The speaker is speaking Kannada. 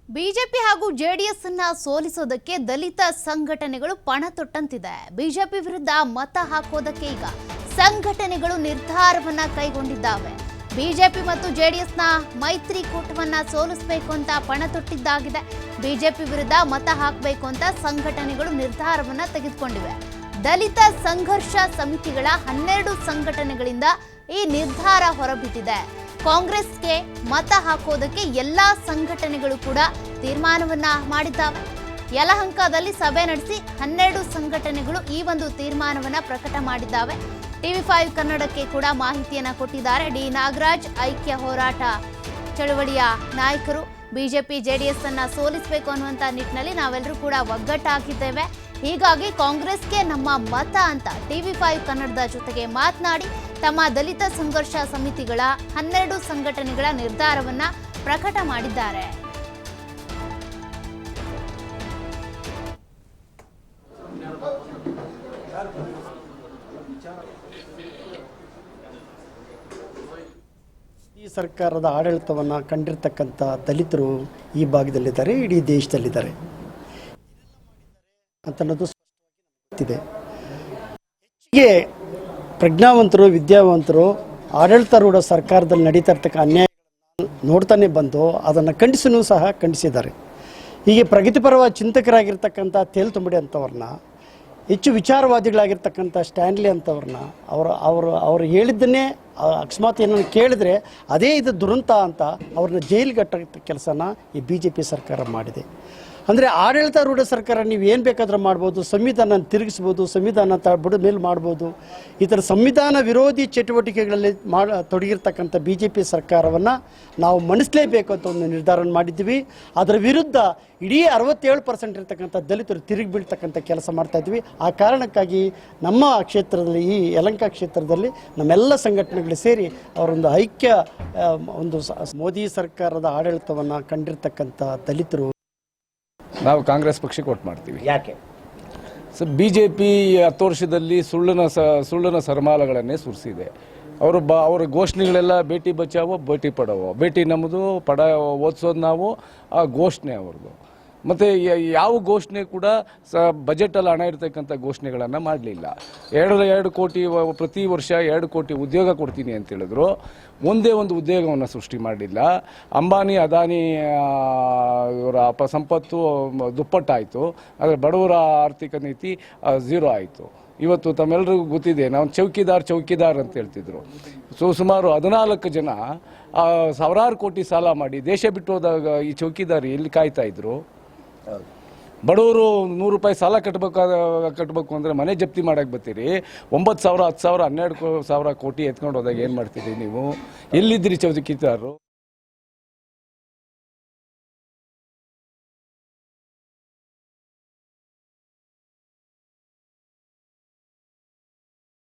ಬಿಜೆಪಿ ಹಾಗೂ ಜೆಡಿಎಸ್ ಅನ್ನ ಸೋಲಿಸೋದಕ್ಕೆ ದಲಿತ ಸಂಘಟನೆಗಳು ಪಣ ತೊಟ್ಟಂತಿದೆ. ಬಿಜೆಪಿ ವಿರುದ್ಧ ಮತ ಹಾಕೋದಕ್ಕೆ ಈಗ ಸಂಘಟನೆಗಳು ನಿರ್ಧಾರವನ್ನ ಕೈಗೊಂಡಿದ್ದಾವೆ. ಬಿಜೆಪಿ ಮತ್ತು ಜೆಡಿಎಸ್ನ ಮೈತ್ರಿಕೂಟವನ್ನ ಸೋಲಿಸಬೇಕು ಅಂತ ಪಣ ತೊಟ್ಟಿದ್ದಾಗಿದೆ. ಬಿಜೆಪಿ ವಿರುದ್ಧ ಮತ ಹಾಕಬೇಕು ಅಂತ ಸಂಘಟನೆಗಳು ನಿರ್ಧಾರವನ್ನ ತೆಗೆದುಕೊಂಡಿವೆ. ದಲಿತ ಸಂಘರ್ಷ ಸಮಿತಿಗಳ 12 ಸಂಘಟನೆಗಳಿಂದ ಈ ನಿರ್ಧಾರ ಹೊರಬಿದ್ದಿದೆ. ಕಾಂಗ್ರೆಸ್ಗೆ ಮತ ಹಾಕೋದಕ್ಕೆ ಎಲ್ಲಾ ಸಂಘಟನೆಗಳು ಕೂಡ ತೀರ್ಮಾನವನ್ನ ಮಾಡಿದ್ದಾವೆ. ಯಲಹಂಕದಲ್ಲಿ ಸಭೆ ನಡೆಸಿ 12 ಸಂಘಟನೆಗಳು ಈ ಒಂದು ತೀರ್ಮಾನವನ್ನ ಪ್ರಕಟ ಮಾಡಿದ್ದಾವೆ. TV5 ಕನ್ನಡಕ್ಕೆ ಕೂಡ ಮಾಹಿತಿಯನ್ನ ಕೊಟ್ಟಿದ್ದಾರೆ. ಡಿ ನಾಗರಾಜ್, ಐಕ್ಯ ಹೋರಾಟ ಚಳವಳಿಯ ನಾಯಕರು. ಬಿಜೆಪಿ ಜೆಡಿಎಸ್ ಅನ್ನ ಸೋಲಿಸಬೇಕು ಅನ್ನುವಂತ ನಿಟ್ಟಿನಲ್ಲಿ ನಾವೆಲ್ಲರೂ ಕೂಡ ಒಗ್ಗಟ್ಟಾಗಿದ್ದೇವೆ. ಹೀಗಾಗಿ ಕಾಂಗ್ರೆಸ್ಗೆ ನಮ್ಮ ಮತ ಅಂತ TV5 ಕನ್ನಡದ ಜೊತೆಗೆ ಮಾತನಾಡಿ ತಮ್ಮ ದಲಿತ ಸಂಘರ್ಷ ಸಮಿತಿಗಳ 12 ಸಂಘಟನೆಗಳ ನಿರ್ಧಾರವನ್ನ ಪ್ರಕಟ ಮಾಡಿದ್ದಾರೆ. ಈ ಸರ್ಕಾರದ ಆಡಳಿತವನ್ನು ಕಂಡಿರ್ತಕ್ಕಂಥ ದಲಿತರು ಈ ಭಾಗದಲ್ಲಿದ್ದಾರೆ, ಇಡೀ ದೇಶದಲ್ಲಿದ್ದಾರೆ ಅಂತ ಅನ್ನೋದು ಸ್ಪಷ್ಟವಾಗಿದೆ. ಹೆಚ್ಚಿಗೆ ಪ್ರಜ್ಞಾವಂತರು, ವಿದ್ಯಾವಂತರು ಆಡಳಿತಾರೂಢ ಸರ್ಕಾರದಲ್ಲಿ ನಡೀತಾ ಇರ್ತಕ್ಕ ಅನ್ಯಾಯಗಳನ್ನು ನೋಡ್ತಾನೆ ಬಂದು ಅದನ್ನು ಖಂಡಿಸೂ ಸಹ ಖಂಡಿಸಿದ್ದಾರೆ. ಹೀಗೆ ಪ್ರಗತಿಪರವಾದ ಚಿಂತಕರಾಗಿರ್ತಕ್ಕಂಥ ತೇಲ್ತುಂಬಡಿ ಅಂಥವ್ರನ್ನ, ಹೆಚ್ಚು ವಿಚಾರವಾದಿಗಳಾಗಿರ್ತಕ್ಕಂಥ ಸ್ಟ್ಯಾನ್ಲಿ ಅಂಥವ್ರನ್ನ ಅವರು ಹೇಳಿದ್ದನ್ನೇ ಅಕಸ್ಮಾತ್ ಏನನ್ನು ಕೇಳಿದ್ರೆ ಅದೇ ಇದು ದುರಂತ ಅಂತ ಅವ್ರನ್ನ ಜೈಲಿಗಟ್ಟ ಕೆಲಸನ ಈ BJP ಸರ್ಕಾರ ಮಾಡಿದೆ. ಅಂದರೆ ಆಡಳಿತಾರೂಢ ಸರ್ಕಾರ ನೀವು ಏನು ಬೇಕಾದರೂ ಮಾಡ್ಬೋದು, ಸಂವಿಧಾನ ತಿರುಗಿಸ್ಬೋದು, ಸಂವಿಧಾನ ಬುಡ ಮೇಲೆ ಮಾಡ್ಬೋದು. ಈ ಥರ ಸಂವಿಧಾನ ವಿರೋಧಿ ಚಟುವಟಿಕೆಗಳಲ್ಲಿ ತೊಡಗಿರ್ತಕ್ಕಂಥ BJP ಸರ್ಕಾರವನ್ನು ನಾವು ಮಣಿಸಲೇಬೇಕು ಅಂತ ಒಂದು ನಿರ್ಧಾರ ಮಾಡಿದ್ವಿ. ಅದರ ವಿರುದ್ಧ ಇಡೀ 67% ಇರ್ತಕ್ಕಂಥ ದಲಿತರು ತಿರುಗಿ ಬೀಳ್ತಕ್ಕಂಥ ಕೆಲಸ ಮಾಡ್ತಾಯಿದ್ವಿ. ಆ ಕಾರಣಕ್ಕಾಗಿ ನಮ್ಮ ಕ್ಷೇತ್ರದಲ್ಲಿ, ಈ ಯಲಹಂಕ ಕ್ಷೇತ್ರದಲ್ಲಿ ನಮ್ಮೆಲ್ಲ ಸಂಘಟನೆಗಳು ಸೇರಿ ಅವರೊಂದು ಐಕ್ಯ ಒಂದು ಮೋದಿ ಸರ್ಕಾರದ ಆಡಳಿತವನ್ನು ಕಂಡಿರ್ತಕ್ಕಂಥ ದಲಿತರು ನಾವು ಕಾಂಗ್ರೆಸ್ ಪಕ್ಷಕ್ಕೆ ವೋಟ್ ಮಾಡ್ತೀವಿ. ಯಾಕೆ ಸೊ BJP 10 ವರ್ಷದಲ್ಲಿ ಸುಳ್ಳಿನ ಸರಮಾಲೆಗಳನ್ನೇ ಸುರಿಸಿದೆ. ಅವರ ಘೋಷಣೆಗಳೆಲ್ಲ ಬೇಟಿ ಬಚಾವೋ ಬೇಟಿ ಪಡವೋ, ಬೇಟಿ ನಮ್ಮದು ಪಡ ಓದಿಸೋದು ನಾವು, ಆ ಘೋಷಣೆ ಅವ್ರದ್ದು. ಮತ್ತು ಯಾವ ಘೋಷಣೆ ಕೂಡ ಬಜೆಟಲ್ಲಿ ಹಣ ಇರ್ತಕ್ಕಂಥ ಘೋಷಣೆಗಳನ್ನು ಮಾಡಲಿಲ್ಲ. 2 ಕೋಟಿ ಪ್ರತಿ ವರ್ಷ 2 ಕೋಟಿ ಉದ್ಯೋಗ ಕೊಡ್ತೀನಿ ಅಂತ ಹೇಳಿದ್ರು. ಒಂದೇ ಒಂದು ಉದ್ಯೋಗವನ್ನು ಸೃಷ್ಟಿ ಮಾಡಲಿಲ್ಲ. ಅಂಬಾನಿ ಅದಾನಿ ಇವರ ಸಂಪತ್ತು ದುಪ್ಪಟ್ಟಾಯಿತು, ಆದರೆ ಬಡವರ ಆರ್ಥಿಕ ನೀತಿ ಝೀರೋ ಆಯಿತು. ಇವತ್ತು ತಮ್ಮೆಲ್ಲರಿಗೂ ಗೊತ್ತಿದೆ, ನಾವು ಚೌಕಿದಾರ್ ಅಂತ ಹೇಳ್ತಿದ್ರು. ಸುಮಾರು 14 ಜನ ಸಾವಿರಾರು ಕೋಟಿ ಸಾಲ ಮಾಡಿ ದೇಶ ಬಿಟ್ಟು ಹೋದಾಗ ಈ ಚೌಕಿದಾರ್ ಎಲ್ಲಿ ಕಾಯ್ತಾ ಇದ್ರು? ಬಡವರು 100 ರೂಪಾಯಿ ಸಾಲ ಕಟ್ಟಬೇಕು ಅಂದರೆ ಮನೆ ಜಪ್ತಿ ಮಾಡಕ್ಕೆ ಬರ್ತೀರಿ. 9,000, 10,000, 12,000 ಕೋಟಿ ಎತ್ಕೊಂಡು ಹೋದಾಗ ಏನು ಮಾಡ್ತೀರಿ ನೀವು? ಎಲ್ಲಿದ್ದಿರಿ ಚೌಕಿದಾರರು?